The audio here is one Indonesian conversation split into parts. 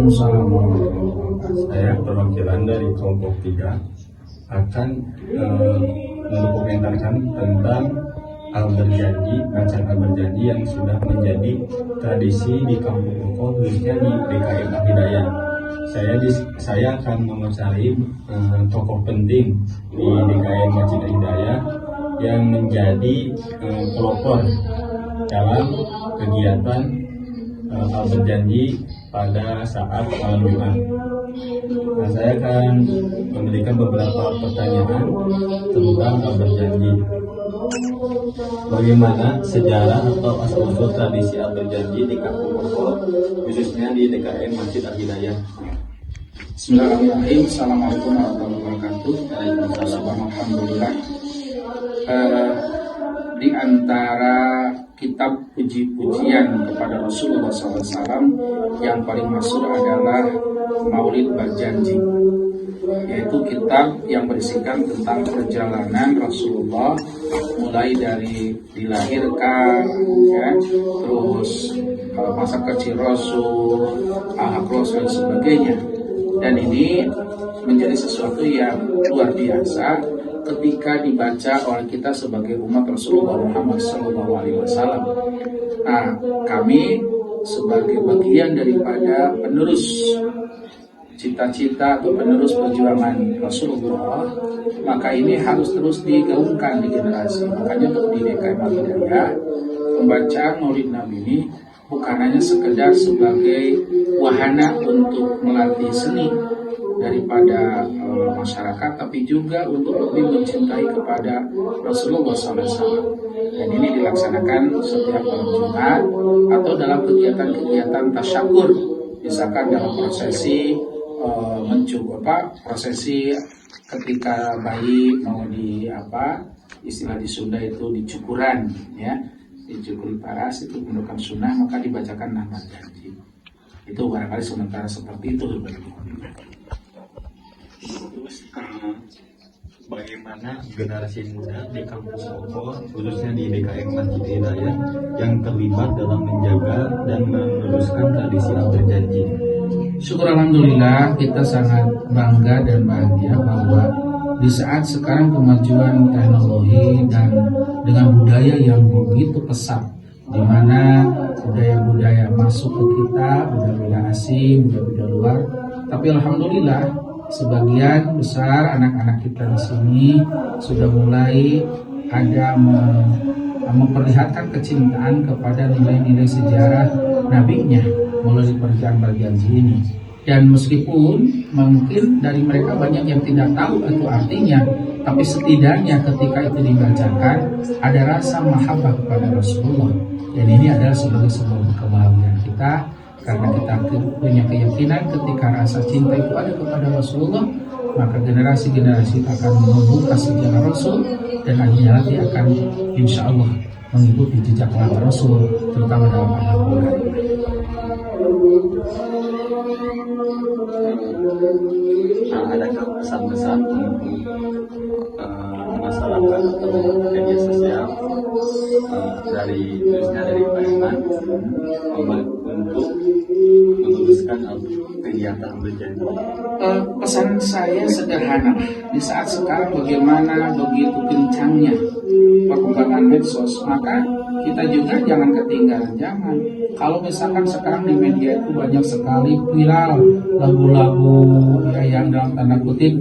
Waalaikumsalam warahmatullahi wabarakatuh. Saya perwakilan dari kelompok 3 akan mendokumentarkan tentang al-berjanji, bacaan al-berjanji yang sudah menjadi tradisi di Kampung Koko, khususnya di DKM Al-Hidayah. Saya akan mencari tokoh penting di DKM Masjid Al-Hidayah yang menjadi pelopor dalam kegiatan al-berjanji pada saat malam Jumat. Nah, saya akan memberikan beberapa pertanyaan tentang al-berjanji. Bagaimana sejarah atau asal-usul tradisi al-berjanji di Kampung Koko, khususnya di DKM Masjid Al-Hidayah? Bismillahirrahmanirrahim. Assalamualaikum warahmatullahi wabarakatuh. Alhamdulillah. Di antara kitab puji-pujian kepada Rasulullah SAW yang paling masyhur adalah Maulid Berjanji, yaitu kitab yang berisikan tentang perjalanan Rasulullah mulai dari dilahirkan, ya, terus masa kecil Rasul, anak Rasul dan sebagainya. Dan ini menjadi sesuatu yang luar biasa ketika dibaca oleh kita sebagai umat Rasulullah Muhammad SAW. Nah, kami sebagai bagian daripada penerus cita-cita atau penerus perjuangan Rasulullah, maka ini harus terus digaungkan di generasi. Makanya untuk di DKM Al-Hidayah, pembacaan Maulid Nabi ini bukan hanya sekedar sebagai wahana untuk melatih seni daripada masyarakat, tapi juga untuk lebih mencintai kepada Rasulullah SAW. Dan ini dilaksanakan setiap malam Jumat atau dalam kegiatan-kegiatan tasyakur, misalkan dalam prosesi prosesi ketika bayi mau istilah di Sunda itu dicukuran, ya, dicukuri paras, itu menunjukkan sunnah, maka dibacakan nama janji. Itu barangkali sementara seperti itu. Terus bagaimana generasi muda di Kampung Koko, khususnya di DKM Masjid Hidayah, yang terlibat dalam menjaga dan meneruskan tradisi al-berjanji? Syukur alhamdulillah, kita sangat bangga dan bahagia bahwa di saat sekarang kemajuan teknologi dan dengan budaya yang begitu pesat, di mana budaya-budaya masuk ke kita, budaya-budaya asing, budaya-budaya luar, tapi alhamdulillah sebagian besar anak-anak kita di sini sudah mulai ada memperlihatkan kecintaan kepada nilai-nilai sejarah nabinya melalui perjalanan berjanji ini. Dan meskipun mungkin dari mereka banyak yang tidak tahu itu artinya, tapi setidaknya ketika itu dibacakan ada rasa mahabbah kepada Rasulullah. Dan ini adalah sebagai sebuah kebahagiaan kita, karena kita punya keyakinan ketika rasa cinta itu ada kepada Rasulullah, maka generasi-generasi akan membuka sejarah Rasul, dan akhirnya nanti akan insya Allah mengikuti jejak langkah Rasul, terutama dalam Al-Quran. Adakah pesan-pesan untuk masyarakat atau media sosial khususnya dari Pak Iman untuk meneruskan kegiatan berjanji? Pesan saya sederhana. Di saat sekarang bagaimana begitu kencangnya perkembangan medsos, maka kita juga jangan ketinggalan. Jangan, kalau misalkan sekarang di media itu banyak sekali viral lagu-lagu yang dalam tanda kutip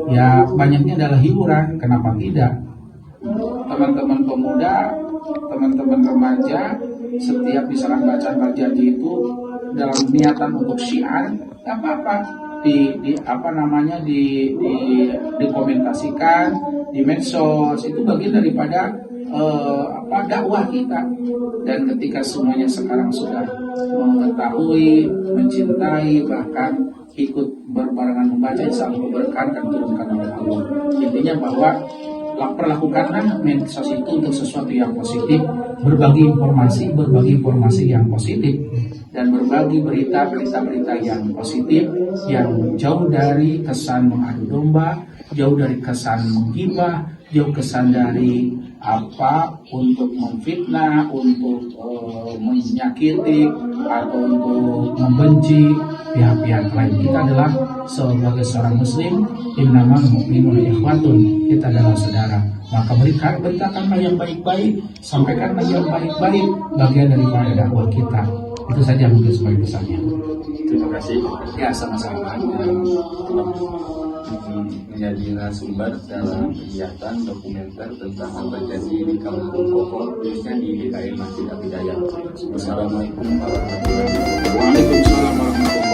ya banyaknya adalah hiburan, kenapa tidak? Teman-teman pemuda, teman-teman remaja, setiap misalkan bacaan berjanji itu dalam niatan untuk syiar, tak apa-apa dikomentasikan di medsos, itu bagian daripada dakwah kita. Dan ketika semuanya sekarang sudah mengetahui, mencintai, bahkan ikut berbarengan membaca, insya Allah keberkahan akan turunkan oleh Allah. Intinya bahwa perlakukanlah medsos itu untuk sesuatu yang positif, berbagi informasi yang positif, dan berbagi berita-berita yang positif, yang jauh dari kesan mengadu domba, jauh dari kesan menggibah, jauh kesan dari untuk memfitnah, untuk menyakiti atau untuk membenci pihak-pihak lain. Kita adalah sebagai seorang muslim, innamal mu'minuna ikhwatun, kita adalah saudara. Maka beritakanlah yang baik-baik, sampaikanlah yang baik-baik, bagian daripada dakwah kita. Itu saja mungkin sebagai pesannya. Terima kasih. Ya, sama-sama. Menjadi narasumber dalam kegiatan dokumenter tentang apa terjadi di Kampung Koko, khususnya di DKI Masjid Al Hidayah. Wassalamualaikum warahmatullahi wabarakatuh. Waalaikumsalam warahmatullahi wabarakatuh.